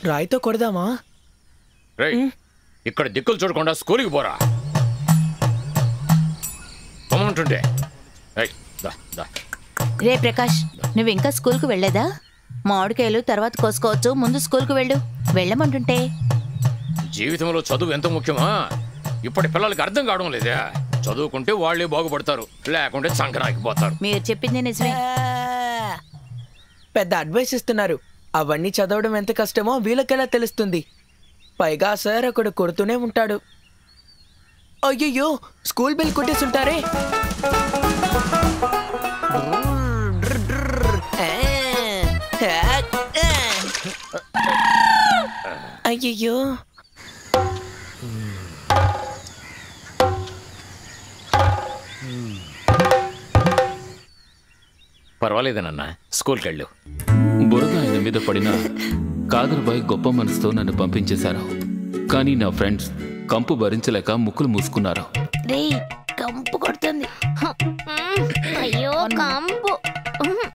రాయితో కొడదామా? ఇక్కడ దిక్కులు చూడకుండా స్కూల్కి పోరా పొమ్మంటుంటే. రే ప్రకాష్, నువ్వు ఇంకా స్కూల్కు వెళ్ళలేదా? మామిడికాయలు తర్వాత కోసుకోవచ్చు, ముందు స్కూల్కు వెళ్ళు. వెళ్ళమంటుంటే. జీవితంలో చదువు ఎంత ముఖ్యమా ఇప్పటి పిల్లలకి అర్థం కావడం లేదే. చదువుకుంటే వాళ్ళే బాగుపడతారు, లేకుంటే సంక్రాంతిపోతారు. మీరు చెప్పింది నిజమే. పెద్ద అడ్వైస్ ఇస్తున్నారు. అవన్నీ చదవడం ఎంత కష్టమో వీళ్ళకెలా తెలుస్తుంది? పైగా సార్ అక్కడ కొడుతూనే ఉంటాడు. అయ్యయ్యో, స్కూల్ బెల్ కొట్టేస్తుంటారే. అయ్యయ్యో, పర్వాలేదనన్నా, స్కూల్కి వెళ్ళు. బురద ఆయన మీద పడిన కాదర్బాయ్ గొప్ప మనసుతో నన్ను పంపించేశారు. కానీ నా ఫ్రెండ్స్ కంపు భరించలేక ముక్కులు మూసుకున్నారు. రే, కంపు కొడుతుంది. అయ్యో కంపు.